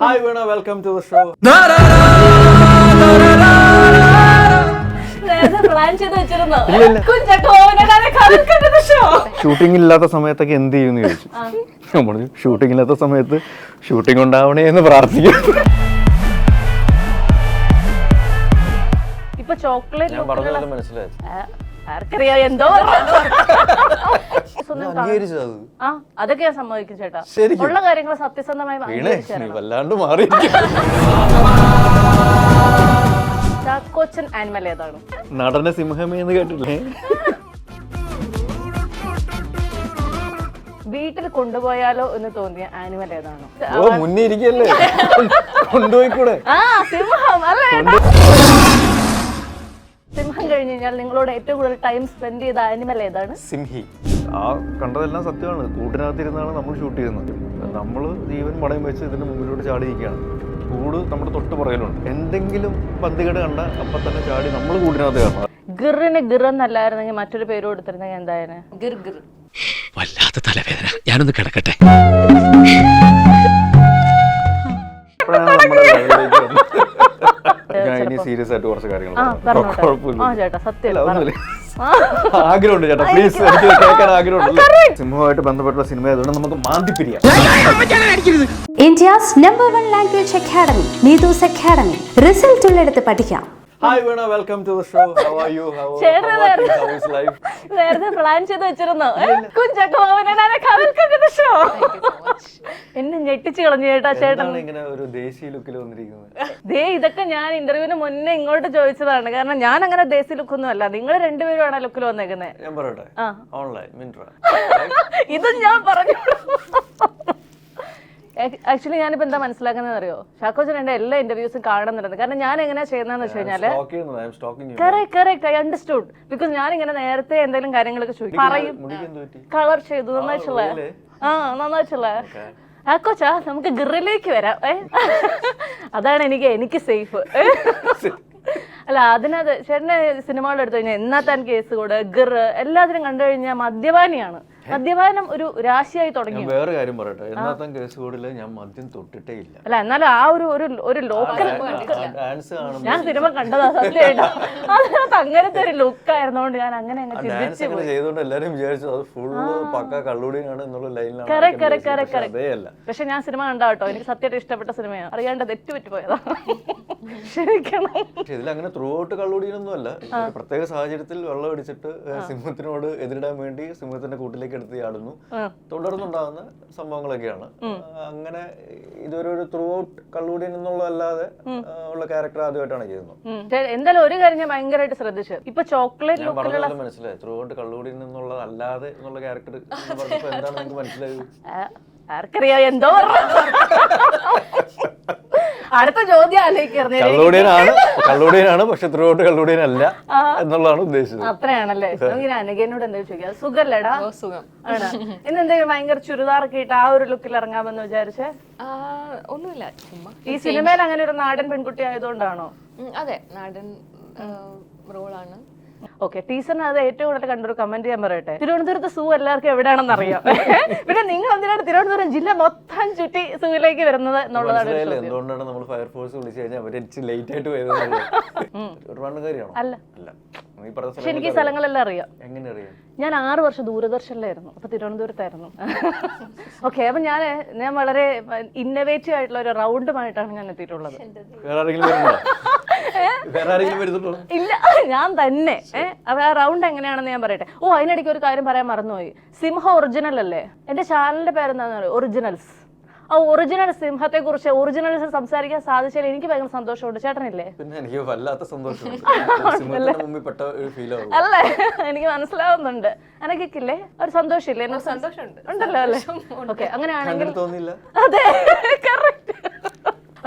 Hi Veena, welcome to the show. Shooting ഇല്ലാത്ത സമയത്തൊക്കെ എന്ത് ചെയ്യുമെന്ന് ചോദിച്ചു. നമ്മൾ ഷൂട്ടിംഗ് ഇല്ലാത്ത സമയത്ത് ഷൂട്ടിംഗ് ഉണ്ടാവണേ എന്ന് പ്രാർത്ഥിക്കും. ഇപ്പൊ ചോക്ലേറ്റ് ഞാൻ പറഞ്ഞത് മനസ്സിലായി. ആർക്കറിയാം എന്തോ അതൊക്കെ ഞാൻ സമ്മതിക്കും ചേട്ടാ. ഉള്ള കാര്യങ്ങൾ സത്യസന്ധമായി വല്ലാണ്ട് മാറി. ചാക്കോച്ചൻ ആനിമൽ ഏതാണ്? നടന സിംഹമേ എന്ന് കേട്ടില്ലേ? വീട്ടിൽ കൊണ്ടുപോയാലോ എന്ന് തോന്നിയ ആനിമൽ ഏതാണ്? ഓ മുന്നേ ഇരിക്കല്ലേ, കൊണ്ടുപോയിക്കൂടെ? ആ സിംഹം അല്ലേ. സിംഹം കഴിഞ്ഞ് കഴിഞ്ഞാൽ നിങ്ങളോട് ഏറ്റവും കൂടുതൽ ടൈം സ്പെൻഡ് ചെയ്ത ആനിമൽ ഏതാണ്? സിംഹി. ആ കണ്ടതെല്ലാം സത്യമാണ്. കൂട്ടിനകത്തിരുന്നാണ് നമ്മൾ ഷൂട്ട് ചെയ്യുന്നത്. നമ്മൾ ജീവൻ പടയം വെച്ച് ഇതിന്റെ മുമ്പിലൂടെ ചാടിയിരിക്കുകയാണ്. കൂട് നമ്മുടെ തൊട്ട് പുറകിലുണ്ട്. എന്തെങ്കിലും പന്തികേട് കണ്ട അപ്പൊ തന്നെ ചാടി നമ്മൾ കൂട്ടിനകത്ത് കയറണം. ഗിറിന് ഗിറെന്നല്ലായിരുന്നെങ്കിൽ മറ്റൊരു പേര് കൊടുത്തിരുന്നെങ്കിൽ എന്തായാലും ഗിർ ഗിർ. വല്ലാത്ത തലവേദന, ഞാനൊന്ന് കിടക്കട്ടെ. ഇനി സീരിയസ് ആയിട്ട് കുറച്ച് കാര്യങ്ങൾ ആഗ്രഹമുണ്ട് ചേട്ടാ, പ്ലീസ്. എനിക്ക് കേൾക്കാൻ ആഗ്രഹമുണ്ട്. സിംഹവുമായിട്ട് ബന്ധപ്പെട്ടുള്ള സിനിമ ആയതുകൊണ്ട് നമുക്ക് മാന്തിപ്പിരിയാം. India's #1 language academy, Needus Academy. Result ഉള്ളിടത്ത് പഠിക്കാം. Hi Veena, welcome to the show. How are you? How is life? നേരത്തെ പ്ലാൻ ചെയ്ത് വെച്ചിരുന്നു. എന്നെ ഞെട്ടിച്ച് കളഞ്ഞു ചേട്ടാ ചേട്ടൻ. ഇങ്ങനെ ഒരു ദേശീയ ലുക്കിൽ വന്നിരിക്കുന്നത്. ദേ ഇതൊക്കെ ഞാൻ ഇന്റർവ്യൂവിന് മുന്നേ ഇങ്ങോട്ട് ചോദിച്ചതാണ്. കാരണം ഞാൻ അങ്ങനെ ദേശീയ ലുക്കൊന്നും അല്ല. നിങ്ങൾ രണ്ടുപേരും ലുക്കിൽ വന്നേക്കുന്നത്. ഞാൻ പറയട്ടെ, ഓൺലൈൻ മിൻട്ര. ഇത് ഞാൻ പറഞ്ഞു. ആക്ച്വലി ഞാനിപ്പോ എന്താ മനസ്സിലാക്കുന്നത് അറിയോ, ചാക്കോച്ചൻ എന്റെ എല്ലാ ഇന്റർവ്യൂസും കാണുന്നുണ്ട്. കാരണം ഞാൻ എങ്ങനെയാ ചെയ്യുന്നതെന്ന് വെച്ച് കഴിഞ്ഞാല് കറക്റ്റ് ഐ അണ്ടർസ്റ്റുഡ്. ബിക്കോസ് ഞാൻ ഇങ്ങനെ നേരത്തെ എന്തെങ്കിലും കാര്യങ്ങളൊക്കെ ചോദിക്കും, പറയും കളർ ചെയ്തു നന്നായിട്ടുള്ള നന്നായിട്ടുള്ള ചാക്കോച്ചാ നമുക്ക് ഗിറിലേക്ക് വരാം. അതാണ് എനിക്ക് സേഫ്. അല്ല അതിനകത്ത് ചേട്ടനെ സിനിമകൾ എടുത്തു കഴിഞ്ഞാൽ എന്നാത്താൻ കേസ് കൂടെ ഗിർ എല്ലാത്തിനും കണ്ടു കഴിഞ്ഞാൽ മദ്യപാനിയാണ്. മദ്യപാനം ഒരു രാശിയായി തുടങ്ങി. വേറെ കാര്യം പറയട്ടെ, എന്നാത്താൻ കേസ് കൂടില് ഞാൻ മദ്യം തൊട്ടിട്ടേ ഇല്ല. അല്ല എന്നാലും ആ ഒരു ലോക്കൽ ഞാൻ സിനിമ കണ്ടതാ സത്യമായിട്ടാ. അതിനകത്ത് അങ്ങനത്തെ ഒരു ലുക്ക് ആയിരുന്നോണ്ട് ഞാൻ അങ്ങനെ ചെയ്തോണ്ട് എല്ലാരും വിചാരിച്ചു അത് ഫുള്ള് പക്ക കള്ളുടിയാണ് എന്നുള്ള ലൈനിലാണ്. പക്ഷെ ഞാൻ സിനിമ കണ്ടാ കേട്ടോ, എനിക്ക് സത്യമായിട്ട് ഇഷ്ടപ്പെട്ട സിനിമയാണ്. അറിയാണ്ട് തെറ്റുപറ്റി പോയതാ, ക്ഷമിക്കണം. ഇതിലങ്ങനെ ത്രൂ ഔട്ട് കള്ളുടിയൊന്നും അല്ല. പ്രത്യേക സാഹചര്യത്തിൽ വെള്ളം അടിച്ചിട്ട് സിംഹത്തിനോട് എതിരിടാൻ വേണ്ടി സിംഹത്തിന്റെ കൂട്ടിലേക്ക് എടുത്ത് ചാടുന്നു. തുടർന്നുണ്ടാകുന്ന സംഭവങ്ങളൊക്കെയാണ്. അങ്ങനെ ഇതൊരു ത്രൂ ഔട്ട് കള്ളുടിയൻ എന്നുള്ളതല്ലാതെ ഉള്ള ക്യാരക്ടർ ആദ്യമായിട്ടാണ് ചെയ്യുന്നത്. എന്തായാലും ഒരു കാര്യം ഞാൻ ഭയങ്കരമായിട്ട് ശ്രദ്ധിച്ചു. ഇപ്പൊ ചോക്ലേറ്റ് പറഞ്ഞത് മനസ്സിലായി. ത്രൂ ഔട്ട് കള്ളുടിയൻ എന്നുള്ളതല്ലാതെ എന്നുള്ള ക്യാരക്ടർ എന്താണ് നിങ്ങൾക്ക് മനസ്സിലായത്? ആർക്കറിയാം എന്തോ. അടുത്ത ചോദ്യം കള്ളുടിയനാണ് പക്ഷെ ത്രൂ ഔട്ട് കള്ളുടിയൻ അല്ല എന്നുള്ളതാണ് ഉദ്ദേശിച്ചത്. അത്രയാണല്ലേ? അനുഗനോട് എന്തെങ്കിലും ചോദിക്കാം. സുഖല്ലേടാ? സുഖം ആണ്. ഇന്നെന്തെങ്കിലും ഭയങ്കര ചുരിദാറൊക്കെ ഇട്ട് ആ ഒരു ലുക്കിൽ ഇറങ്ങാമെന്ന് വിചാരിച്ചേ? ഒന്നുമില്ല, ഈ സിനിമയിൽ അങ്ങനെ ഒരു നാടൻ പെൺകുട്ടി ആയതുകൊണ്ടാണോ? അതെ, നാടൻ റോളാണ്. ഓക്കെ, ടീച്ചറിന് അത് ഏറ്റവും കൂടുതൽ കണ്ടൊരു കമന്റ് ഞാൻ പറയട്ടെ. തിരുവനന്തപുരത്ത് സൂ എല്ലാവർക്കും എവിടെയാണെന്ന് അറിയാം. പിന്നെ നിങ്ങൾ എന്തിനാണ് തിരുവനന്തപുരം ജില്ല മൊത്തം ചുറ്റി സൂവിലേക്ക് വരുന്നത് എന്നുള്ളതാണ്. എന്തുകൊണ്ടാണ് നമ്മൾ ഫയർഫോഴ്സ് വിളിച്ചു കഴിഞ്ഞാൽ അവര് ലേറ്റ് ആയിട്ട് വരുന്നത്? അല്ല, പക്ഷെ എനിക്ക് ഈ സ്ഥലങ്ങളെല്ലാം അറിയാം. എങ്ങനെ അറിയാം? ഞാൻ 6 വർഷം ദൂരദർശനിലായിരുന്നു, അപ്പൊ തിരുവനന്തപുരത്തായിരുന്നു. ഓക്കെ, അപ്പൊ ഞാൻ വളരെ ഇന്നോവേറ്റീവ് ആയിട്ടുള്ള ഒരു റൗണ്ടുമായിട്ടാണ് ഞാൻ എത്തിയിട്ടുള്ളത്. ഇല്ല, ഞാൻ തന്നെ. അപ്പൊ ആ റൗണ്ട് എങ്ങനെയാണെന്ന് ഞാൻ പറയട്ടെ. അതിനിടയ്ക്ക് ഒരു കാര്യം പറയാൻ മറന്നുപോയി. സിംഹ ഒറിജിനൽ അല്ലേ? എന്റെ ചാനലിന്റെ പേരെന്താന്ന് പറയുക, ഒറിജിനൽസ്. ആ ഒറിജിനൽ സിംഹത്തെ കുറിച്ച് ഒറിജിനൽസ് സംസാരിക്കാൻ സാധിച്ചാൽ എനിക്ക് ഭയങ്കര സന്തോഷമുണ്ട്. ചേട്ടനില്ലേ? അല്ലേ? എനിക്ക് മനസ്സിലാവുന്നുണ്ട്. അനക്കില്ലേ ഒരു സന്തോഷമില്ലേ? സന്തോഷമുണ്ട് ഉണ്ടല്ലോ അല്ലേ? ഓക്കെ, അങ്ങനെയാണെങ്കിൽ അതെ കറക്റ്റ്.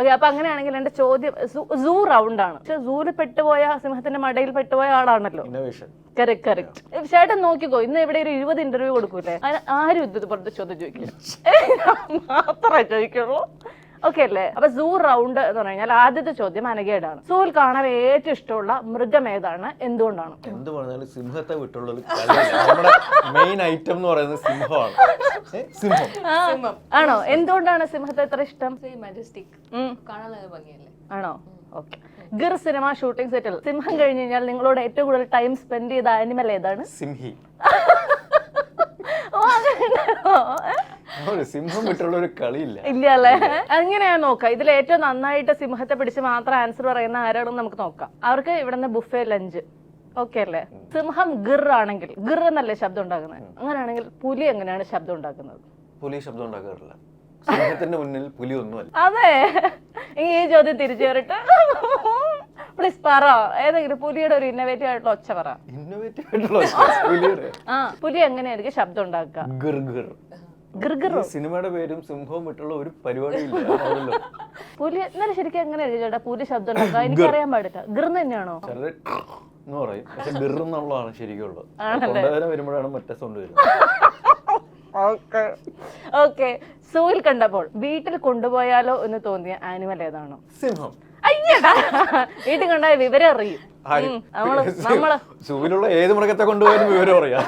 ഓക്കെ, അപ്പൊ അങ്ങനെയാണെങ്കിൽ എന്റെ ചോദ്യം സൂ റൗണ്ട് ആണ്. പക്ഷെ സൂല് പെട്ടുപോയ സിംഹത്തിന്റെ മടയിൽ പെട്ടുപോയ ആളാണല്ലോ. കറക്റ്റ്. ചേട്ടൻ നോക്കിക്കോ, ഇന്ന് ഇവിടെ ഒരു 20 ഇന്റർവ്യൂ കൊടുക്കൂലേ, ആരും ഇത് പുറത്ത് ചോദ്യം ചോദിക്കില്ല. മാത്രമേ ചോദിക്കുള്ളൂ. ഓക്കെ അല്ലേ? അപ്പൊ സൂ റൗണ്ട് എന്ന് പറഞ്ഞു കഴിഞ്ഞാൽ ആദ്യത്തെ ചോദ്യം അനഘയോടാണ്. സൂവിൽ കാണാൻ ഏറ്റവും ഇഷ്ടമുള്ള മൃഗം ഏതാണ്, എന്തുകൊണ്ടാണ്? എന്ത് പറഞ്ഞാലും സിംഹത്തെ വിട്ടുള്ള ഒരു കളിയല്ല. നമ്മുടെ മെയിൻ ഐറ്റം എന്ന് പറയുന്നത് സിംഹമാണ്. സിംഹം ആണോ? എന്തുകൊണ്ടാണ് സിംഹത്തെ എത്ര ഇഷ്ടം? മജസ്റ്റിക് കാണാൻ നല്ല ഭംഗിയല്ലേ. ആണോ? ഓക്കെ. ഗിർ സിനിമ ഷൂട്ടിംഗ് സെറ്റിൽ സിംഹം കഴിഞ്ഞ് കഴിഞ്ഞാൽ നിങ്ങളോട് ഏറ്റവും കൂടുതൽ ടൈം സ്പെൻഡ് ചെയ്ത ആനിമൽ ഏതാണ്? സിംഹി. ഓ, അങ്ങനെയാണോ? സിംഹം വിട്ടുള്ള ഒരു കളിയില്ല. ഇല്ല അല്ലേ? അങ്ങനെയാ നോക്കാം. ഇതിൽ ഏറ്റവും നന്നായിട്ട് സിംഹത്തെ പിടിച്ച് മാത്രം ആൻസർ പറയുന്ന ആരാണെന്ന് നമുക്ക് നോക്കാം. അവർക്ക് ഇവിടുന്ന് ബുഫേ ലഞ്ച്. ഓക്കെ അല്ലേ? സിംഹം ഗിർ ആണെങ്കിൽ ഗിർ എന്നല്ലേ ശബ്ദം ഉണ്ടാക്കുന്നത്? അങ്ങനെയാണെങ്കിൽ പുലി എങ്ങനെയാണ് ശബ്ദം ഉണ്ടാക്കുന്നത്? പുലി ശബ്ദം ഉണ്ടാക്കാറില്ല. സിംഹത്തിന്റെ മുന്നിൽ പുലി ഒന്നുമല്ല. അതെ. ഈ ചോദ്യം തിരിച്ചു കയറിട്ട് പ്ലീസ് പറ, ഏതെങ്കിലും പുലിയുടെ ഒരു ഇന്നോവേറ്റീവ് ആയിട്ടുള്ള ഒച്ച പറ. ഇന്നോവേറ്റീവ് ആയിട്ടുള്ള പുലിയുടെ പുലി എങ്ങനെയായിരിക്കും ശബ്ദം ഉണ്ടാക്കുക? ഗിർഗിർ. സിനിമയുടെ പേരും സിംഹവും വിട്ടുള്ള ഒരു പരിപാടിയില്ല. പുലി എന്നാലും ശരിക്കും എങ്ങനെയായിരിക്കും ചേട്ടാ പുലി ശബ്ദം ഉണ്ടാക്കുക? എനിക്കറിയാൻ പാടില്ല. ഗിർ തന്നെയാണോ? എന്ന് പറയും, പക്ഷെ ഗിർ എന്നുള്ളതാണ് ശരിക്കുള്ളത്. കൊണ്ടുവരാൻ വരുമ്പോഴാണ് മറ്റേ സൗണ്ട് വരുന്നത്. ഓക്കെ. സൂവിൽ കണ്ടപ്പോൾ വീട്ടിൽ കൊണ്ടുപോയാലോ എന്ന് തോന്നിയ ആനിമൽ ഏതാണ്? സിംഹം. അയ്യടാ, വീട്ടിൽ കണ്ടാൽ വിവരം അറിയും. സൂവിലുള്ള ഏത് മൃഗത്തെ കൊണ്ടുപോയാലും വിവരം അറിയാം.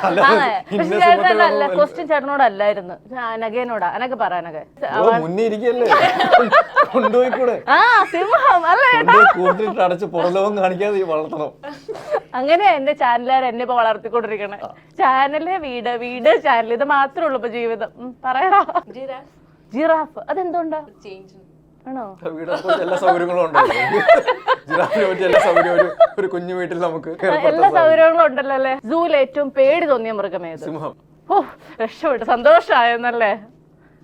ചേട്ടനല്ല, ക്വസ്റ്റ്യൻ ചേട്ടനോടല്ലായിരുന്നു, അനഘേനോടാ. അനഘ പറ. അനഘ മുന്നേ ഇരിക്കല്ലേ, കൊണ്ടുപോയിക്കൂടെ? സിംഹം അല്ലേ? കൂട്ടിട്ട് അടച്ച് പുറലോകം കാണിക്കാതെ വളർത്തണം. അങ്ങനെയാ എന്റെ ചാനലുകാർ എന്നെ ഇപ്പൊ വളർത്തിക്കൊണ്ടിരിക്കണേ. ചാനല്, വീട്, വീട്, ചാനൽ, ഇത് മാത്രമേ ഉള്ളൂ ഇപ്പൊ ജീവിതം. പറയടാ. ജിറാഫ്. അതെന്തുകൊണ്ടാ? ആണോ? എല്ലാ സൗകര്യങ്ങളും ഉണ്ടല്ലോ. ജിറാഫിനെ പറ്റി എല്ലാ സൗകര്യവും ഒരു കുഞ്ഞു വീട്ടിൽ നമുക്ക് എല്ലാ സൗകര്യങ്ങളും ഉണ്ടല്ലോ അല്ലേ? സൂവിൽ ഏറ്റവും പേടി തോന്നിയ മൃഗമേത്? സിംഹം. ഓ, രക്ഷപ്പെട്ടു, സന്തോഷമായെന്നല്ലേ?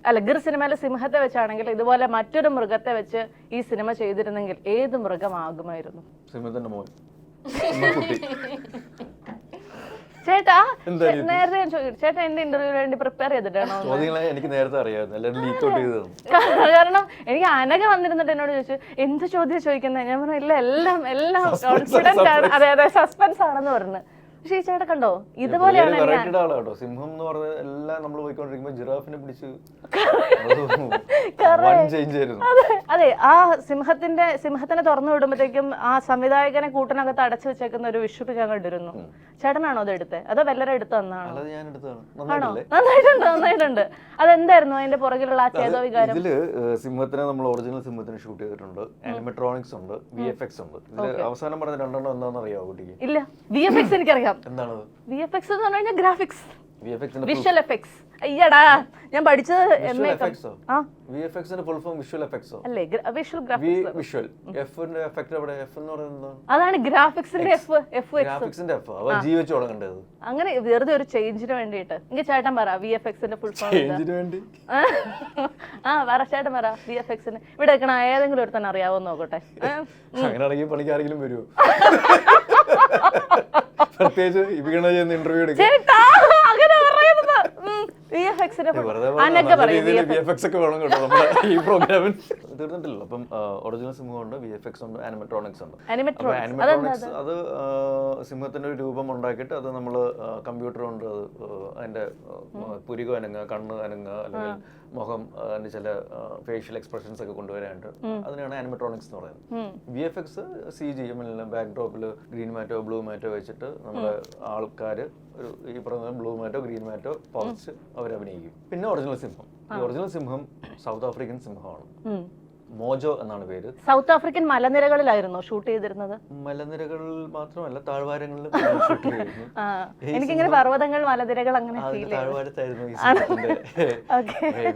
അല്ല, ഗിർ സിനിമയിലെ സിംഹത്തെ വെച്ചാണെങ്കിൽ ഇതുപോലെ മറ്റൊരു മൃഗത്തെ വെച്ച് ഈ സിനിമ ചെയ്തിരുന്നെങ്കിൽ ഏത് മൃഗമാകുമായിരുന്നു? സിംഹത്തിന്റെ മോൻ. ചേട്ടാ നേരത്തെ ഞാൻ ചോദിച്ചു, ചേട്ടാ എന്റെ ഇന്റർവ്യൂവിന് വേണ്ടി പ്രിപ്പയർ ചെയ്തിട്ടാണോ? എനിക്ക് നേരത്തെ അറിയാമായിരുന്നു, എല്ലാവരും ലീക്ക് ഔട്ട് ചെയ്തത്. കാരണം എനിക്ക് അനഘ വന്നിരുന്നിട്ട് എന്നോട് ചോദിച്ചു എന്ത് ചോദ്യം ചോദിക്കുന്നത്. ഞാൻ പറഞ്ഞു ഇല്ല, എല്ലാം എല്ലാം കോൺഫിഡന്റ് ആണ്. അതെ അതെ, സസ്പെൻസ് ആണെന്ന് പറഞ്ഞു. പക്ഷേ ഈ ചേട്ടാ കണ്ടോ, ഇതുപോലെയാണ് സിംഹം എന്ന് പറഞ്ഞ എല്ലാം നമ്മൾ പോയിക്കൊണ്ടിരിക്കുമ്പോ ജിറാഫിനെ പിടിച്ച്. അതെ, ആ സിംഹത്തിനെ തുറന്നു വിടുമ്പോഴത്തേക്കും ആ സംവിധായകനെ കൂട്ടിനകത്ത് അടച്ചു വെച്ചേക്കുന്ന ഒരു വിഷ്വൽ ഞാൻ കണ്ടിരുന്നു. ചേട്ടനാണോ അത് എടുത്തത് അതോ വല്ലരും എടുത്തു തന്നാണോ? ആണോ? നന്നായിട്ടുണ്ട്. അതെന്തായിരുന്നു അതിന്റെ പുറകിലുള്ള ആ ചേതോ വികാരം? ഇതില് സിംഹത്തിനെ നമ്മൾ ഒറിജിനൽ സിംഹത്തിന് ഷൂട്ട് ചെയ്തിട്ടുണ്ട്, ആനിമട്രോണിക്സ് ഉണ്ട്, VFX ഉണ്ട്. ഇതില് അവസാനം പറഞ്ഞ രണ്ടെണ്ണം എന്താണെന്ന് അറിയാവോ കുട്ടിക്ക്? ഇല്ല. VFX എനിക്കറിയാം. എന്താണത്? VFX എന്ന് പറഞ്ഞു കഴിഞ്ഞാൽ ഗ്രാഫിക്സ്, വിഷ്വൽ എഫക്ട്സ്. അയ്യടാ, ഞാൻ പഠിച്ചത് VFXന്റെ ഫുൾ ഫോം വിഷ്വൽ എഫക്ട്സോ അല്ലേ? Visual graphics. വിഷ്വൽ എഫിന്റെ എഫക്ട് എവിടെ? എഫ് എന്ന് പറയുന്നത് അതാണ് ഗ്രാഫിക്സിന്റെ ഗ്രാഫിക്സിന്റെ എഫ്. അവ ജി വെച്ച് തുടങ്ങേണ്ടത്. അങ്ങനെ വെറുതെ ഒരു ചേഞ്ചിന് വേണ്ടിയിട്ട്. എനിക്ക് ചേട്ടൻ പറ VFXന്റെ ഫുൾ ഫോം. ചേഞ്ചിന് വേണ്ടി പറ ചേട്ടൻ പറ VFXന്. ഇവിടെ വെക്കണ ഏതെങ്കിലും ഒരു തന്നെ അറിയാവോ നോക്കട്ടെ. അങ്ങനെയാണെങ്കിൽ പണിക്ക് ആരെങ്കിലും വരുമോ? പ്രത്യേകിച്ച് ഇവ ചെയ്യുന്ന ഇന്റർവ്യൂ എടുക്കും. ഈ പ്രോഗ്രാമിൽ തീർന്നിട്ടില്ല. അപ്പം ഒറിജിനൽ സിംഹം ഉണ്ട്, VFX ഉണ്ട്, ആനിമട്രോണിക്സ് ഉണ്ട്. ആനിമട്രോണിക്സ് അത് സിംഹത്തിന്റെ ഒരു രൂപം ഉണ്ടാക്കിയിട്ട് അത് നമ്മൾ കമ്പ്യൂട്ടർ കൊണ്ട് അത് അതിന്റെ പുരികം അനങ്ങുക, കണ്ണ് അനങ്ങുക, അല്ലെങ്കിൽ മുഖം അതിന്റെ ചില ഫേഷ്യൽ എക്സ്പ്രഷൻസ് ഒക്കെ കൊണ്ടുവരാനായിട്ട് അതിനാണ് ആനിമട്രോണിക്സ് എന്ന് പറയുന്നത്. VFX CG ബാക്ക്ഡ്രോപ്പിൽ ഗ്രീൻ മാറ്റോ ബ്ലൂ മാറ്റോ വെച്ചിട്ട് നമ്മുടെ ആൾക്കാർ ഒരു ഈ പറഞ്ഞ ബ്ലൂ മാറ്റോ ഗ്രീൻ മാറ്റോ പറിച്ച് അവരഭിനയിക്കും. പിന്നെ ഒറിജിനൽ സിംഹം. ഈ ഒറിജിനൽ സിംഹം സൗത്ത് ആഫ്രിക്കൻ സിംഹമാണ്. മോജോ എന്നാണ് പേര്. സൗത്ത് ആഫ്രിക്കൻ മലനിരകളിലായിരുന്നു ഷൂട്ട് ചെയ്തിരുന്നത്. മലനിരകളിൽ മാത്രമല്ല, താഴ്വാരങ്ങളിലും ഷൂട്ട് ചെയ്തിരുന്നു. എനിക്കിങ്ങനെ പർവ്വതങ്ങൾ, മലനിരകൾ അങ്ങനെ താഴ്വാരത്തായിരുന്നു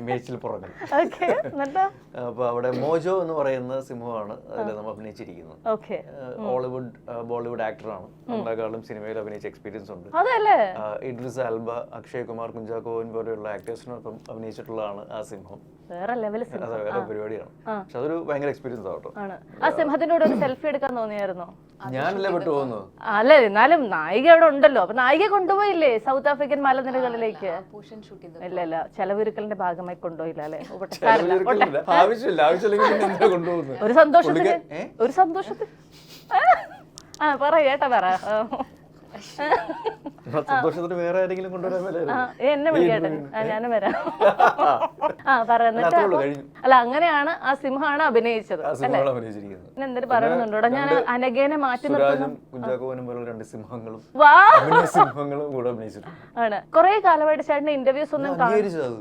മേച്ചിൽ പുറങ്ങൾ. അപ്പൊ അവിടെ മോജോ എന്ന് പറയുന്ന സിംഹമാണ് അതിൽ നമ്മൾ അഭിനയിച്ചിരിക്കുന്നത്. ഹോളിവുഡ് ബോളിവുഡ് ആക്ടറാണ്. നമ്മളെക്കാളും സിനിമയിൽ അഭിനയിച്ച എക്സ്പീരിയൻസ് ഉണ്ട്. ഇഡ്രിസ് ആൽബ, അക്ഷയ് കുമാർ, കുഞ്ചാക്കോവൻ പോലെയുള്ള ആക്ടേഴ്സിനൊപ്പം അഭിനയിച്ചിട്ടുള്ളതാണ് ആ സിംഹം. വേറെ പരിപാടിയാണ്. പക്ഷെ അതൊരു ഭയങ്കര എക്സ്പീരിയൻസ് ആവട്ടോ. ആ സിംഹത്തിന്റെ കൂടെ ഒരു സെൽഫി എടുക്കാൻ തോന്നിയായിരുന്നോ? ഞാനല്ലേ പെട്ടു പോകുന്നു. അല്ല, എന്നാലും നായിക അവിടെ ഉണ്ടല്ലോ. അപ്പൊ നായിക കൊണ്ടുപോയില്ലേ സൗത്ത് ആഫ്രിക്കൻ മലനിരകളിലേക്ക്? ഇല്ല ഇല്ല, ചെലവൊരുക്കലിന്റെ ഭാഗമായി കൊണ്ടുപോയില്ല അല്ലെ? ഒരു സന്തോഷത്തിന് പറ ചേട്ടാ പറ. സന്തോഷത്തിന് വേറെ ആരെങ്കിലും കൊണ്ടുവരാൻ മേലായിരുന്നു. എന്നെ വിളിക്കട്ടെ, ഞാനും വരാം. പറയുന്നിട്ട് അത്രേ ഉള്ളൂ, കഴിഞ്ഞു. അല്ല, അങ്ങനെയാണ് ആ സിംഹമാണ് അഭിനയിച്ചത്. ആ സിനിമകൾ അഭിനയിച്ചിരിക്കുന്നത്. പിന്നെ എന്തെങ്കിലും പറയുന്നുണ്ടോ? ഞാൻ അനഘേനെ മാറ്റി സുരാജും കുഞ്ചാക്കോവനും പോലുള്ള 2 സിംഹങ്ങളും വാ അഭിനയ സിംഹങ്ങളും കൂടെ അഭിനയിച്ചിട്ടുണ്ട്. ആണ്. കുറെ കാലമായിട്ട് ചേട്ടന്റെ ഇന്റർവ്യൂസ് ഒന്നും അംഗീകരിച്ചത് അത്.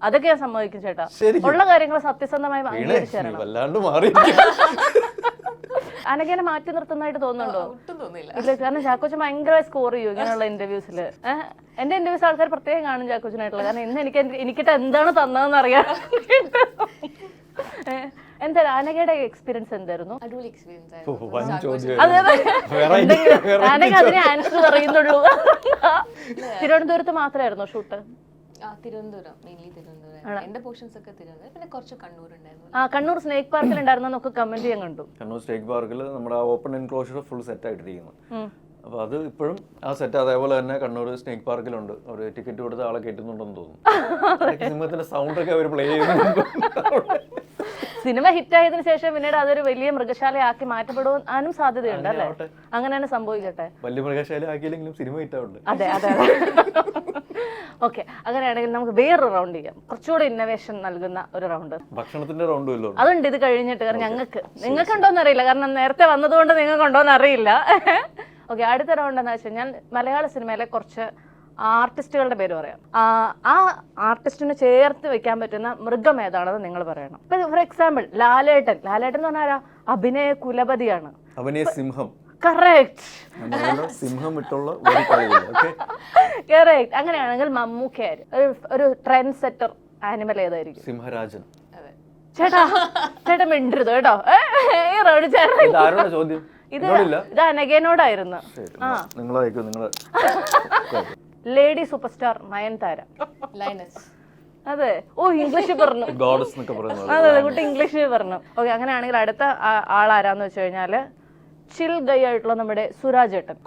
അതൊക്കെ ഞാൻ സമ്മതിക്കും ചേട്ടാ. ശരിക്കും? ഉള്ള കാര്യങ്ങൾ സത്യസന്ധമായി അംഗീകരിച്ചു തരണം. വല്ലാണ്ട് മാറി. അനഘേനെ മാറ്റി നിർത്തുന്നതായിട്ട് തോന്നുന്നുണ്ടോ? ഒട്ടും തോന്നില്ല. ഇല്ല, കാരണം ചാക്കോച്ചൻ ഭയങ്കരമായി സ്കോർ ചെയ്യും ഇങ്ങനെയുള്ള ഇന്റർവ്യൂസില്. എന്റെ ഇന്റർവ്യൂസ് ആൾക്കാർ പ്രത്യേകം കാണും ചാക്കോച്ചനായിട്ടുള്ള. കാരണം ഇന്ന് എനിക്കിട്ട് എന്താണ് തന്നതെന്ന് അറിയാം. എന്താ അനഘയുടെ എക്സ്പീരിയൻസ് എന്തായിരുന്നു? അടിപൊളി എക്സ്പീരിയൻസ് വൻ ആയിരുന്നു. ചോദ്യം. അതെ, അനഘ അതിനെ ആൻസർ പറയുന്നുള്ളൂ. തിരുവനന്തപുരത്ത് മാത്രമായിരുന്നോ ഷൂട്ട്? തിരുവനന്തപുരം, മെയിൻലി തിരുവനന്തപുരം. എന്റെ പോർഷൻസ് ഒക്കെ തിരുവനന്തപുരം, പിന്നെ കുറച്ച് കണ്ണൂർ ഉണ്ടായിരുന്നു. കണ്ണൂർ സ്നേക്ക് പാർക്കിൽ ഉണ്ടായിരുന്നൊക്കെ കമന്റ് ചെയ്യാൻ കണ്ടു. കണ്ണൂർ സ്റ്റേറ്റ് പാർക്കിൽ നമ്മുടെ ഓപ്പൺ എൻക്ലോഷർ ഫുൾ സെറ്റ് ആയിട്ടിരിക്കുന്നു. അപ്പൊ അത് ഇപ്പോഴും ആ സെറ്റ് അതേപോലെ തന്നെ കണ്ണൂർ സ്നേക്ക് പാർക്കിലുണ്ട്. അവർ ടിക്കറ്റ് കൊടുത്ത് ആളെ കയറ്റുന്നുണ്ടെന്ന് തോന്നുന്നു. സിനിമത്തിന്റെ സൗണ്ട് ഒക്കെ അവർ പ്ലേ ചെയ്യുന്നുണ്ട്. സിനിമ ഹിറ്റ് ആയതിനു ശേഷം പിന്നീട് അതൊരു വലിയ മൃഗശാലയാക്കി മാറ്റപ്പെടുവാനും സാധ്യതയുണ്ട് അല്ലേ? അങ്ങനെ തന്നെ സംഭവിക്കട്ടെ. വലിയ മൃഗശാല ആക്കിയില്ലെങ്കിലും സിനിമ ഹിറ്റാവുണ്ട്. അതെ അതെ. ഓക്കെ, അങ്ങനെയാണെങ്കിൽ നമുക്ക് വേറൊരു റൗണ്ട് ചെയ്യാം. കുറച്ചുകൂടെ ഇന്നോവേഷൻ നൽകുന്ന ഒരു റൗണ്ട്. ഭക്ഷണത്തിന്റെ റൗണ്ടും ഇല്ലോ അതുണ്ട് ഇത് കഴിഞ്ഞിട്ട്. കാരണം നിങ്ങൾക്ക് ഉണ്ടോന്ന് അറിയില്ല, കാരണം നേരത്തെ വന്നതുകൊണ്ട് നിങ്ങൾക്ക് ഉണ്ടോന്ന് അറിയില്ല. ഓക്കെ, അടുത്ത റൗണ്ട് എന്താ വെച്ച് കഴിഞ്ഞാൽ മലയാള സിനിമയിലെ കുറച്ച് ആർട്ടിസ്റ്റുകളുടെ പേര് പറയാം. ആ ആർട്ടിസ്റ്റിന് ചേർത്ത് വെക്കാൻ പറ്റുന്ന മൃഗം ഏതാണെന്ന് നിങ്ങൾ പറയണം. ഇപ്പൊ ഫോർ എക്സാമ്പിൾ ലാലേട്ടൻ എന്ന് പറഞ്ഞാൽ അഭിനയ കുലപതിയാണ്. അഭിനയ സിംഹം. കറക്റ്റ്. സിംഹം വിട്ടുള്ള ഒരു കളിയില്ല. കറക്റ്റ്. അങ്ങനെയാണെങ്കിൽ മമ്മൂക്കയാര് ഒരു ട്രെൻഡ് സെറ്റർ ആനിമൽ ഏതായിരിക്കും? സിംഹരാജൻ. ചേട്ടാ മിണ്ടരുത് കേട്ടോ. ഈ റൗണ്ട് ചേട്ടാ ചോദ്യം ഇത് അനഘേനോടായിരുന്നു. Lady super star Nayanthara. ലൈനസ്. അതെ. ഇംഗ്ലീഷ് പറഞ്ഞു. അതെ, കുട്ടി ഇംഗ്ലീഷ് പറഞ്ഞു. ഓക്കെ, അങ്ങനെയാണെങ്കിൽ അടുത്ത ആളാരാന്ന് വെച്ച് കഴിഞ്ഞാല് ചിൽ ഗൈ ആയിട്ടുള്ള നമ്മുടെ സുരാജ് ഏട്ടൻ.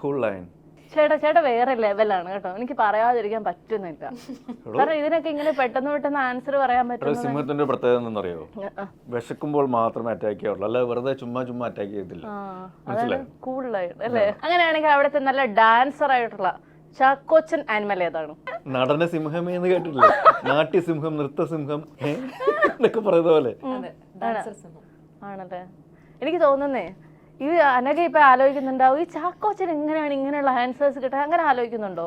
ചേട്ടാ വേറെ ലെവലാണ് കേട്ടോ. എനിക്ക് പറയാതിരിക്കാൻ പറ്റുന്നില്ല. കാരണം ഇതിനൊക്കെ ഇങ്ങനെ പെട്ടെന്ന് ആൻസർ പറയാൻ പറ്റും. സിംഹത്തിന്റെ പ്രത്യേകത എന്താണെന്നറിയോ? വിശക്കുമ്പോൾ മാത്രമേ അറ്റാക്ക് ചെയ്യാറുള്ളൂ, അല്ല വെറുതെ ചുമ്മാ അറ്റാക്ക് ചെയ്തില്ല. അതാണ് കൂളായിട്ട് അല്ലേ? അങ്ങനെയാണെങ്കിൽ അവിടുത്തെ നല്ല ഡാൻസർ ആയിട്ടുള്ള ചാക്കോച്ചൻ ആനിമൽ ഏതാണ്? നടന സിംഹമേ എന്ന് കേട്ടിട്ടില്ല? നാട്യസിംഹം, നൃത്തസിംഹം എന്നൊക്കെ പറയുന്ന പോലെ ആണല്ലേ? എനിക്ക് തോന്നുന്നേ ഈ അനഘ ഇപ്പൊ ആലോചിക്കുന്നുണ്ടാവും, ഈ ചാക്കോച്ചൻ എങ്ങനെയാണ് ഇങ്ങനെയുള്ള ആൻസേഴ്സ് കിട്ടാൻ? അങ്ങനെ ആലോചിക്കുന്നുണ്ടോ?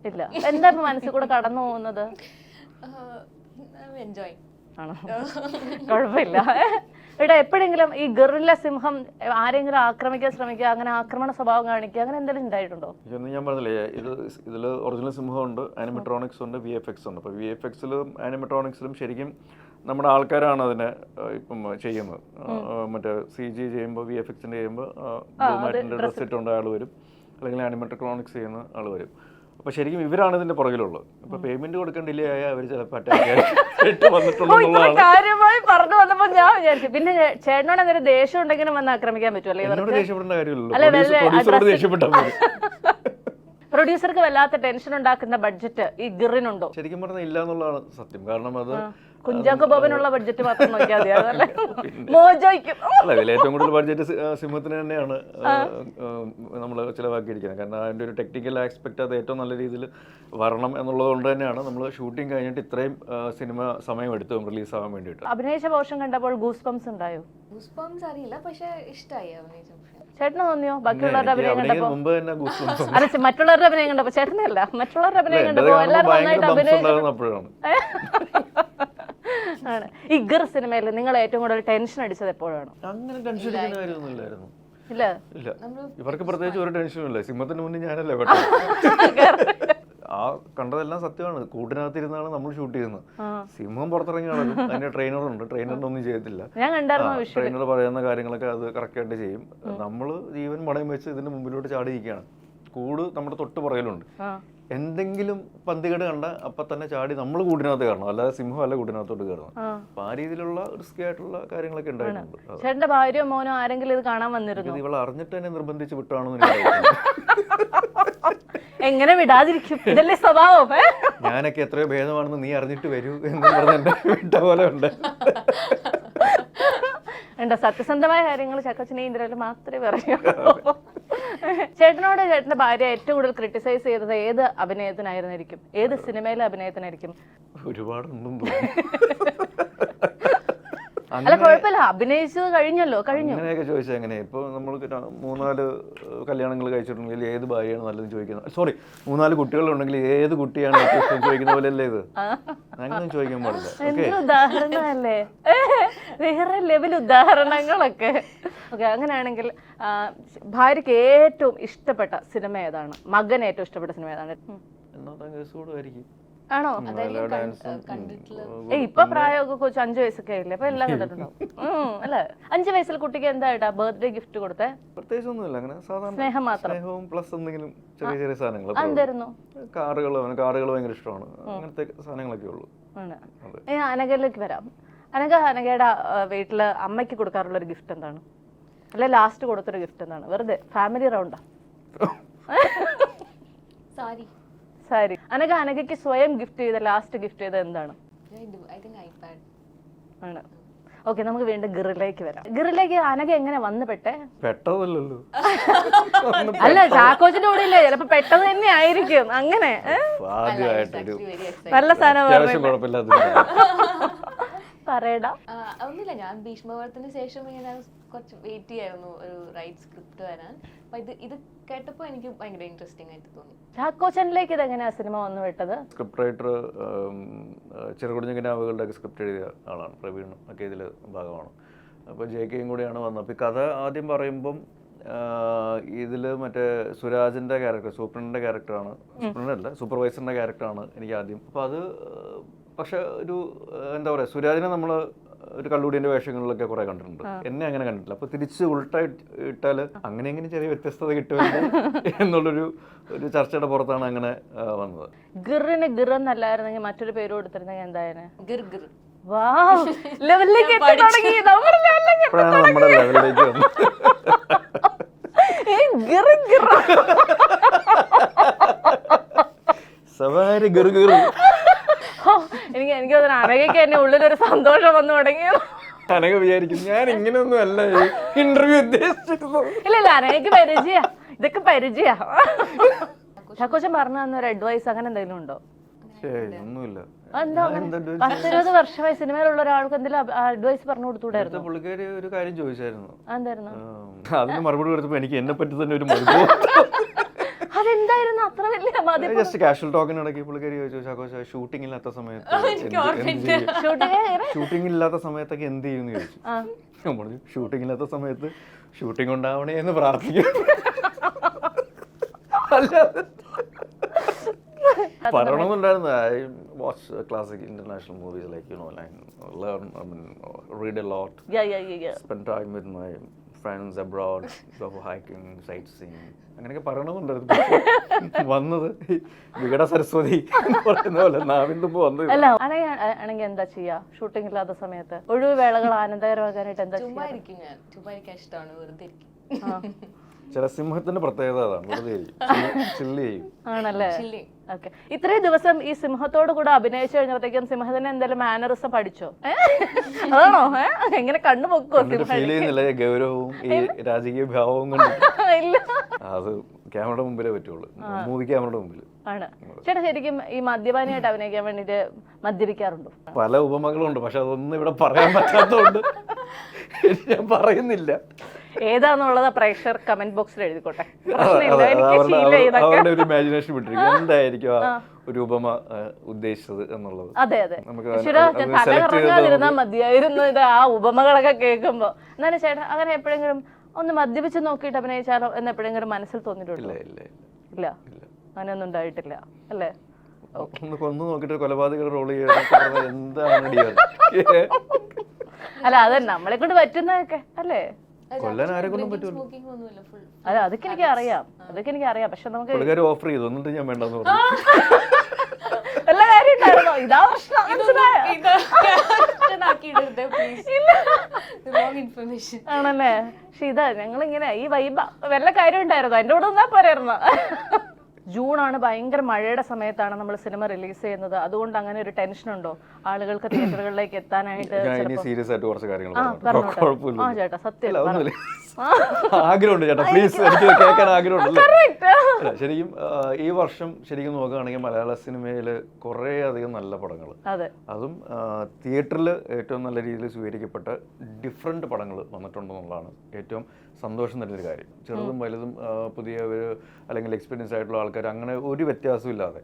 ഇല്ല. എന്താ ഇപ്പൊ മനസ്സിൽ കൂടെ കടന്നു പോകുന്നത്? ആണോ? കുഴപ്പമില്ല. ഇവിടെ എപ്പോഴെങ്കിലും ഈ ഗറില്ല സിംഹം ആരെങ്കിലും ആക്രമിക്കാൻ ശ്രമിക്കുക, അങ്ങനെ ആക്രമണ സ്വഭാവം കാണിക്കുക, അങ്ങനെ എന്തെങ്കിലും ഉണ്ടായിട്ടുണ്ടോ? ഞാൻ പറഞ്ഞില്ലേ, ഇതില് ഒറിജിനൽ സിംഹം ഉണ്ട്, ആനിമെട്രോണിക്സ് ഉണ്ട്, VFX ഉണ്ട്. അപ്പൊ VFXലും ആനിമെട്രോണിക്സിലും ശരിക്കും നമ്മുടെ ആൾക്കാരാണ് അതിനെ ഇപ്പം ചെയ്യുന്നത്. മറ്റേ CG ചെയ്യുമ്പോൾ, VFXന്റെ ചെയ്യുമ്പോൾ ഡ്രസ് ഇട്ടുകൊണ്ട് ആൾ വരും, അല്ലെങ്കിൽ ആനിമെട്രോണിക്സ് ചെയ്യുന്ന ആൾ വരും. അപ്പൊ ശരിക്കും ഇവരാണ് ഇതിന്റെ പുറകിലുള്ളത്. ഇപ്പൊ പേയ്മെന്റ് കൊടുക്കാൻ ഡിലേ ആയ അവർ ചിലപ്പോൾ കാര്യമായി പറഞ്ഞു വന്നപ്പോ ഞാൻ വിചാരിച്ചു പിന്നെ ചേട്ടനോട് എന്തൊരു ദേഷ്യം ഉണ്ടെങ്കിലും വന്ന് ആക്രമിക്കാൻ പറ്റുമല്ലോ. എന്നോട് ദേഷ്യപ്പെടേണ്ട കാര്യമില്ലല്ലോ, ദേഷ്യപ്പെട്ടാൽ മതി. പ്രൊഡ്യൂസർക്ക് വല്ലാത്ത ടെൻഷൻ ഉണ്ടാക്കുന്ന ബഡ്ജറ്റ് ഈ ഗിറിനുണ്ടോ? ശരിക്കും പറഞ്ഞാൽ ഇല്ല എന്നുള്ളതാണ് സത്യം. കാരണം അത് കുഞ്ചാക്കോ ബോബനുള്ള ബഡ്ജറ്റ് മാത്രം നോക്കിയാൽ മതി. അല്ല, ഇതിൽ ഏറ്റവും കൂടുതൽ ബഡ്ജറ്റ് സിംഹത്തിന് തന്നെയാണ് നമ്മൾ ചിലവാക്കിയിരിക്കുന്നത്. കാരണം അതിൻ്റെ ഒരു ടെക്നിക്കൽ ആസ്പെക്ട് അത് ഏറ്റവും നല്ല രീതിയിൽ വരണം എന്നുള്ളത് കൊണ്ട് തന്നെയാണ് നമ്മൾ ഷൂട്ടിംഗ് കഴിഞ്ഞിട്ട് ഇത്രയും സിനിമ സമയം എടുത്തു റിലീസ് ആവാൻ വേണ്ടിയിട്ട്. അഭിനയിച്ച പോർഷൻ കണ്ടപ്പോൾ ഗൂസ് ബംസ് ഉണ്ടായോ? ഗൂസ് ബംസ് അറിയില്ല, പക്ഷേ ഇഷ്ടമായി അഭിനയിച്ച പോർഷൻ. ചേട്ടന് തോന്നിയോ ബാക്കിയുള്ളവരുടെ അഭിനയം കണ്ടപ്പോ? മുമ്പ് തന്നെ അല്ല, മറ്റുള്ളവരുടെ അഭിനയം കണ്ടപ്പോ ചേട്ടനല്ല, മറ്റുള്ളവരുടെ അഭിനയം കണ്ടപ്പോ എല്ലാവരും നന്നായിട്ട് അഭിനയിച്ചു. ആണ്. ഈ ഗിർ സിനിമയിൽ നിങ്ങൾ ഏറ്റവും കൂടുതൽ ടെൻഷൻ അടിച്ചത് എപ്പോഴാണ്? അങ്ങനെ ടെൻഷൻ അടിക്കുന്ന കാര്യമൊന്നുമില്ലായിരുന്നു. ഇല്ല, ഇവർക്ക് പ്രത്യേകിച്ച് ഒരു ടെൻഷനും ഇല്ല. സിംഹത്തിന് മുന്നേ ഞാനല്ലേ ആ കണ്ടതെല്ലാം സത്യമാണ്. കൂട്ടിനകത്തിരുന്നാണ് നമ്മൾ ഷൂട്ട് ചെയ്യുന്നത്. സിംഹം പുറത്തിറങ്ങിയാണ്, അതിന്റെ ട്രെയിനറുണ്ട്, ട്രെയിനറിനൊന്നും ചെയ്യത്തില്ല. ട്രെയിനർ പറയുന്ന കാര്യങ്ങളൊക്കെ അത് കറക്റ്റ് ആയിട്ട് ചെയ്യും. നമ്മള് ജീവൻ പണയം വെച്ച് ഇതിന്റെ മുമ്പിലോട്ട് ചാടിയിരിക്കുകയാണ്. കൂട് നമ്മുടെ തൊട്ട് പുറകിലുണ്ട്. എന്തെങ്കിലും പന്തികേട് കണ്ട അപ്പൊ തന്നെ ചാടി നമ്മൾ കൂടിനകത്ത് കയറണം, അല്ലാതെ സിംഹം അല്ല കൂടിനകത്തോട്ട് കയറണം. അപ്പൊ ആ രീതിയിലുള്ള റിസ്കി ആയിട്ടുള്ള കാര്യങ്ങളൊക്കെ ഉണ്ടായിട്ടുണ്ട്. ചേട്ടന്റെ ഭാര്യയോ മോനോ ആരെങ്കിലും ഇത് കാണാൻ വന്നിരുന്നു? ഇവൾ അറിഞ്ഞിട്ട് തന്നെ നിർബന്ധിച്ച് വിട്ടാണെന്ന് എങ്ങനെ വിടാതിരിക്കും? ഇതല്ലേ സ്വഭാവം. ഞാനൊക്കെ എത്രയോ ഭേദമാണെന്ന് നീ അറിഞ്ഞിട്ട് വരൂ എന്ന് പറഞ്ഞ വിട്ട പോലെ ഉണ്ട്. സത്യസന്ധമായ കാര്യങ്ങൾ ചക്കച്ചനെ ഇന്ത്യയിൽ മാത്രമേ പറയൂ. ചേട്ടനോട് ചേട്ടന്റെ ഭാര്യ ഏറ്റവും കൂടുതൽ ക്രിട്ടിസൈസ് ചെയ്തത് ഏത് അഭിനയത്തിനായിരുന്നിരിക്കും, ഏത് സിനിമയിലെ അഭിനയത്തിനായിരിക്കും? ഒരുപാടുണ്ടെന്ന് അല്ല കുഴപ്പമില്ല, അഭിനയിച്ചത് കഴിഞ്ഞു. അങ്ങനെയൊക്കെ ചോദിച്ചാൽ എങ്ങനെ? ഇപ്പോൾ നമ്മൾ 3-4 കല്യാണങ്ങൾ കഴിച്ചിട്ടുണ്ടെങ്കിൽ ഏത് ഭാര്യയാണ് നല്ലതെന്ന് ചോദിക്കുന്നത്, സോറി 3-4 കുട്ടികളുണ്ടെങ്കിൽ ഏത് കുട്ടിയാണ് ഏറ്റവും ഇഷ്ടം ചോദിക്കുന്ന പോലെയല്ലേ ഇത്? അങ്ങനെയൊന്നും ചോദിക്കാൻ പാടില്ല. ഉദാഹരണമല്ലേ, വേറെ ലെവൽ ഉദാഹരണങ്ങളൊക്കെ. ഓക്കെ, അങ്ങനെയാണെങ്കിൽ ഭാര്യയ്ക്ക് ഏറ്റവും ഇഷ്ടപ്പെട്ട സിനിമ ഏതാണ്? മകന് ഏറ്റവും ഇഷ്ടപ്പെട്ട സിനിമ ഏതാണ്? ആണോ? ഇപ്പൊ പ്രായമൊക്കെ കൊച്ചു 5 വയസ്സൊക്കെ ആയില്ലേ, അപ്പൊ എല്ലാം കണ്ടിട്ടുണ്ടാവും അല്ലേ? 5 വയസ്സിൽ കുട്ടിക്ക് എന്തായിട്ടാ ബർത്ത്ഡേ ഗിഫ്റ്റ് കൊടുത്തേ? പ്രത്യേകിച്ചൊന്നുമില്ല, അങ്ങനെ സാധാരണ സ്നേഹം മാത്രം, സ്നേഹവും പ്ലസ് എന്തെങ്കിലും ചെറിയ ചെറിയ സാധനങ്ങൾ. എന്തായിരുന്നു? കാറുകൾ ഭയങ്കര ഇഷ്ടമാണ്, അങ്ങനത്തെ സാധനങ്ങളൊക്കെ ഉള്ളു. അനഘയിലേക്ക് വരാം. അനഘയുടെ വീട്ടില് അമ്മയ്ക്ക് കൊടുക്കാറുള്ള ഒരു ഗിഫ്റ്റ് എന്താണ്? അല്ലെ ലാസ്റ്റ് കൊടുത്തൊരു ഗിഫ്റ്റ് എന്താണ്? വെറുതെ ഫാമിലി റൗണ്ടാ. സാരി. അനഘയ്ക്ക് സ്വയം ഗിഫ്റ്റ് ചെയ്ത ലാസ്റ്റ് ഗിഫ്റ്റ് ചെയ്ത എന്താണ്? ആണ്. ഓക്കെ, നമുക്ക് വീണ്ടും ഗിറിലേക്ക് വരാം. ഗിറിലേക്ക് അനഘ എങ്ങനെ വന്ന് പെട്ടതല്ലോ? അല്ല, ചാക്കോച്ചിന്റെ കൂടെ ഇല്ലേ, ചിലപ്പോ പെട്ടത് തന്നെ ആയിരിക്കും. അങ്ങനെ നല്ല സാധനം പറയടാ. ഒന്നുമില്ല, ഞാൻ ഭീഷ്മപർവത്തിന് ശേഷം ഇങ്ങനെ കുറച്ച് വെയിറ്റ് ചെയ്യായിരുന്നു ഒരു റൈറ്റ് സ്ക്രിപ്റ്റ് വരാൻ. അപ്പൊ ഇത് കേട്ടപ്പോ എനിക്ക് ഭയങ്കര ഇൻട്രസ്റ്റിംഗ് ആയിട്ട് തോന്നി. ചാക്കോച്ചനിലേക്ക് ഇത് എങ്ങനെയാ സിനിമ വന്നു വിട്ടത്? സ്ക്രിപ്റ്റ് റൈറ്റർ ചെറുകുടിഞ്ഞ നാവുകളുടെ ഒക്കെ സ്ക്രിപ്റ്റ് എഴുതിയ ആളാണ് പ്രവീൺ, ഒക്കെ ഇതിൽ ഭാഗമാണ്. അപ്പോൾ JKയും കൂടിയാണ് വന്നത്. അപ്പോൾ ഈ കഥ ആദ്യം പറയുമ്പം ഇതിൽ മറ്റേ സുരാജിൻ്റെ ക്യാരക്ടർ, സൂപ്രണ്ടിൻ്റെ ക്യാരക്ടറാണ്, സൂപ്രണ്ടല്ല സൂപ്പർവൈസറിൻ്റെ ക്യാരക്ടറാണ് എനിക്ക് ആദ്യം. അപ്പോൾ അത് പക്ഷെ ഒരു എന്താ പറയുക, സുരാജിനെ നമ്മൾ ഒരു കള്ളുടിയുടെ വേഷങ്ങളിലൊക്കെ കുറെ കണ്ടിട്ടുണ്ട്, എന്നെ അങ്ങനെ കണ്ടിട്ടില്ല. അപ്പൊ തിരിച്ച് ഉൾട്ടായിട്ടാല് അങ്ങനെ എങ്ങനെ ചെറിയ വ്യത്യസ്തത കിട്ടുമല്ലോ എന്നുള്ളൊരു ചർച്ചയുടെ പുറത്താണ് അങ്ങനെ വന്നത്. ഗിറിന് ഗിറെന്നല്ലായിരുന്നെങ്കിൽ മറ്റൊരു പേര് കൊടുത്തിരുന്നെങ്കിൽ എന്തായാലും നമ്മുടെ ലെവലിലേക്ക് വന്നു. സവാരി ഗിർ ഗിർ. എനിക്ക് അനഘയ്ക്ക് എന്നെ ഉള്ളിലൊരു സന്തോഷം വന്നു തുടങ്ങിയത്. അനഘ വിചാരിക്കും ഞാൻ ഇങ്ങനെയൊന്നും അല്ല ഇന്റർവ്യൂ ഉദ്ദേശിച്ചിരുന്നു. ഇല്ല, അനഘയ്ക്ക് പരിചയ, ഇതൊക്കെ പരിചയ. ചാക്കോച്ചൻ പറഞ്ഞു തന്നൊരു അഡ്വൈസ് അങ്ങനെ എന്തെങ്കിലും ഉണ്ടോ? ഒന്നുമില്ല. 10-20 വർഷമായി സിനിമയിലുള്ള ഒരാൾക്ക് എന്തെങ്കിലും അഡ്വൈസ് പറഞ്ഞു കൊടുത്തൂടായിരുന്നു? പുള്ളിക്കാരി ഒരു കാര്യം ചോദിച്ചായിരുന്നു, എന്തായിരുന്നു? അതിന് മറുപടി കൊടുത്തപ്പോ എനിക്ക് എന്നെ പറ്റി തന്നെ ഒരു മറുപടി. അതെന്തായിരുന്നു അത്ര വലിയ ജസ്റ്റ് കാഷ്വൽ ടോക്കിനിടയ്ക്ക് പുള്ളിക്കാരി ചോദിച്ചു, ചാക്കോച്ച ഷൂട്ടിംഗ് ഇല്ലാത്ത സമയത്ത് എന്ത് ചെയ്യുമെന്ന് ചോദിച്ചു. നമ്മൾ ഷൂട്ടിംഗ് ഇല്ലാത്ത സമയത്ത് ഷൂട്ടിംഗ് ഉണ്ടാവണേ എന്ന് പ്രാർത്ഥിക്കും. അല്ലാതെ പറയണമെന്നുണ്ടായിരുന്നു. I watch classic international movies like learn, read a lot, spend time with my friends abroad, go hiking, sightseeing, അങ്ങനെയൊക്കെ പറയണമെന്നുണ്ടായിരുന്നു. വന്നത് വികട സരസ്വതി പറയുന്ന പോലെ നാവിന്തുമ്പോ വന്നത്. അല്ല, ആണെങ്കിൽ എന്താ ചെയ്യാ ഷൂട്ടിംഗ് ഇല്ലാത്ത സമയത്ത്? ഒഴിവ് വേളകൾ ആനന്ദകരമാക്കാനായിട്ട് എന്താ ചുമ്മാ ഇഷ്ടമാണ്, വെറുതെ ചില സിംഹത്തിന്റെ പ്രത്യേകത അതാണ്, വെറുതെ ചില്ല് ചെയ്യും. ആണല്ലേ? ഓക്കെ. ഇത്രയും ദിവസം ഈ സിംഹത്തോട് കൂടെ അഭിനയിച്ചു കഴിഞ്ഞപ്പോഴത്തേക്കും സിംഹത്തിന് എന്തെങ്കിലും മാനറിസം പഠിച്ചോ? അതാണോ? എങ്ങനെ കണ്ണു പൊക്കോ? ഫീൽ ചെയ്യുന്നില്ല ഗൗരവവും ഈ രാജകീയ ഭാവവും കൊണ്ട്. അത് ക്യാമറയുടെ മുമ്പിലേ പറ്റുള്ളൂ, മൂവി ക്യാമറയുടെ മുമ്പിൽ ആണ്. ചേട്ടാ ശരിക്കും ഈ മദ്യപാനിയായിട്ട് അഭിനയിക്കാൻ വേണ്ടിട്ട് മദ്യപിക്കാറുണ്ടോ? പല ഉപമകളുണ്ട്, പക്ഷെ അതൊന്നും ഇവിടെ പറയാൻ പറ്റാത്തതുകൊണ്ട് ഞാൻ പറയുന്നില്ല. ഏതാന്നുള്ളത് പ്രേക്ഷകർ കമന്റ് ബോക്സിൽ എഴുതിക്കോട്ടെ. അവരുടെ ഒരു ഇമാജിനേഷൻ വിട്ടിരിക്കും എന്തായിരിക്കും ആ ഒരു ഉപമ ഉദ്ദേശിച്ചത് എന്നുള്ളത്. അതെ, തല കറങ്ങാതിരുന്നാ മതിയായിരുന്നു ഇത് ആ ഉപമകളൊക്കെ കേൾക്കുമ്പോ. എന്നാലും ചേട്ടാ അങ്ങനെ എപ്പോഴെങ്കിലും ഒന്ന് മദ്യപിച്ച് നോക്കിയിട്ട് അഭിനയിച്ചാലോ എന്ന് എപ്പോഴെങ്കിലും മനസ്സിൽ തോന്നിയിട്ടുണ്ടോ? ഇല്ല, അങ്ങനെയൊന്നും ഉണ്ടായിട്ടില്ല അല്ലേ? ഒന്ന് കൊന്നു നോക്കിട്ട് കൊലപാതക റോൾ ചെയ്യണം എന്താണ്? അല്ല, അത് നമ്മളെ കൊണ്ട് പറ്റുന്നതൊക്കെ അല്ലേ? കൊല്ലാൻ ആരെ കൊണ്ടും പറ്റുമല്ലോ. അതെ, അതൊക്കെ എനിക്ക് അറിയാം, പക്ഷെ നമുക്ക് ഓഫർ ചെയ്തു എന്നിട്ട് ഞാൻ വേണ്ടെന്ന് പറഞ്ഞു. എല്ലാ കാര്യം ഉണ്ടായിരുന്നോ? ഇതാ പ്രശ്നം. ആണല്ലേ? പക്ഷെ ഇതാ ഞങ്ങളിങ്ങനെ ഈ വൈബ വല്ല കാര്യം ഉണ്ടായിരുന്നോ? എന്റെ കൂടെ ഒന്നാ പോരായിരുന്നോ? ജൂണാണ്, ഭയങ്കര മഴയുടെ സമയത്താണ് നമ്മൾ സിനിമ റിലീസ് ചെയ്യുന്നത്. അതുകൊണ്ട് അങ്ങനെ ഒരു ടെൻഷൻ ഉണ്ടോ ആളുകൾക്ക് തിയേറ്ററുകളിലേക്ക് എത്താനായിട്ട്? സീരിയസ് ആയിട്ട് കുറച്ച് കാര്യങ്ങൾ ചേട്ടാ സത്യം ആഗ്രഹമുണ്ട് ചേട്ടാ, പ്ലീസ്, എനിക്ക് കേൾക്കാൻ ആഗ്രഹമുണ്ടല്ലേ. Correct. അല്ല, ശരിക്കും ഈ വർഷം ശരിക്കും നോക്കുകയാണെങ്കിൽ മലയാള സിനിമയിൽ കുറേ അധികം നല്ല പടങ്ങൾ, അതെ, അതും തിയേറ്ററിൽ ഏറ്റവും നല്ല രീതിയിൽ സ്വീകരിക്കപ്പെട്ട ഡിഫറെൻറ്റ് പടങ്ങൾ വന്നിട്ടുണ്ടെന്നുള്ളതാണ് ഏറ്റവും സന്തോഷം തരുന്നൊരു കാര്യം. ചെറുതും വലുതും പുതിയവർ അല്ലെങ്കിൽ എക്സ്പീരിയൻസ് ആയിട്ടുള്ള ആൾക്കാർ അങ്ങനെ ഒരു വ്യത്യാസവും ഇല്ലാതെ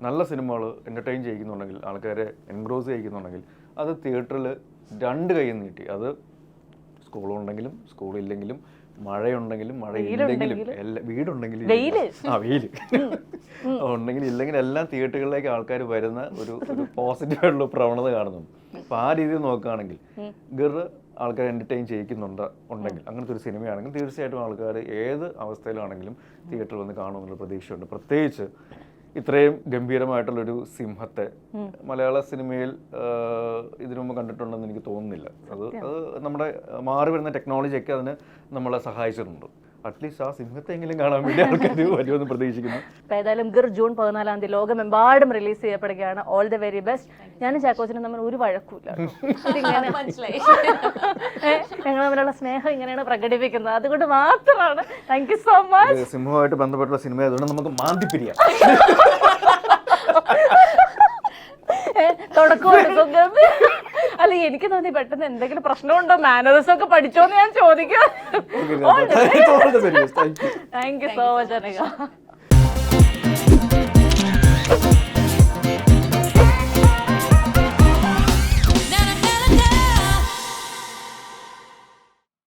നല്ല സിനിമകൾ എൻ്റർടൈൻ ചെയ്യിക്കുന്നുണ്ടെങ്കിൽ, ആൾക്കാരെ എൻഗ്രോസ് ചെയ്യിക്കുന്നുണ്ടെങ്കിൽ അത് തിയേറ്ററിൽ രണ്ട് കൈ നീട്ടി, അത് സ്കൂളുണ്ടെങ്കിലും സ്കൂളില്ലെങ്കിലും മഴയുണ്ടെങ്കിലും മഴയില്ലെങ്കിലും വീടുണ്ടെങ്കിലും വെയില് ഉണ്ടെങ്കിലും ഇല്ലെങ്കിൽ എല്ലാം തിയേറ്ററുകളിലേക്ക് ആൾക്കാർ വരുന്ന ഒരു പോസിറ്റീവ് ആയിട്ടുള്ള പ്രവണത കാണുന്നുണ്ട്. അപ്പോൾ ആ രീതിയിൽ നോക്കുകയാണെങ്കിൽ ഗിർ ആൾക്കാർ എൻ്റർടൈൻ ചെയ്യിക്കുന്നുണ്ടെങ്കിൽ അങ്ങനത്തെ ഒരു സിനിമയാണെങ്കിൽ തീർച്ചയായിട്ടും ആൾക്കാർ ഏത് അവസ്ഥയിലാണെങ്കിലും തിയേറ്ററിൽ വന്ന് കാണുമെന്നുള്ള പ്രതീക്ഷയുണ്ട്. പ്രത്യേകിച്ച് ഇത്രയും ഗംഭീരമായിട്ടുള്ളൊരു സിംഹത്തെ മലയാള സിനിമയിൽ ഇതിനു മുമ്പ് കണ്ടിട്ടുണ്ടെന്ന് എനിക്ക് തോന്നുന്നില്ല. അത് നമ്മുടെ മാറി വരുന്ന ടെക്നോളജിയൊക്കെ അതിന് നമ്മളെ സഹായിച്ചിട്ടുണ്ട്. അറ്റ്ലീസ്റ്റ് ആ സിംഹത്തെങ്കിലും കാണാൻ വേണ്ടി ആൾക്കാർ വരുമെന്ന് പ്രതീക്ഷിക്കുന്നു. ഏതായാലും ഗിർ ജൂൺ 14 ലോകമെമ്പാടും റിലീസ് ചെയ്യപ്പെടുകയാണ്. All the very best. ഞാനും ചാക്കോച്ചനും തമ്മിൽ ഒരു വഴക്കൂല്ല, മനസ്സിലായി. ഞങ്ങൾ തമ്മിലുള്ള സ്നേഹം ഇങ്ങനെയാണ് പ്രകടിപ്പിക്കുന്നത്, അതുകൊണ്ട് മാത്രമാണ്. Thank you so much. സിംഹമായിട്ട് ബന്ധപ്പെട്ടുള്ള സിനിമ ആയതുകൊണ്ട് നമുക്ക് മാന്തിപ്പിരിയാം. അല്ല, എനിക്ക് തോന്നി പെട്ടെന്ന് എന്തെങ്കിലും പ്രശ്നമുണ്ടോ, മാനേഴ്സ് ഒക്കെ പഠിച്ചോന്ന് ഞാൻ ചോദിക്കാം. Thank you so much Anagha.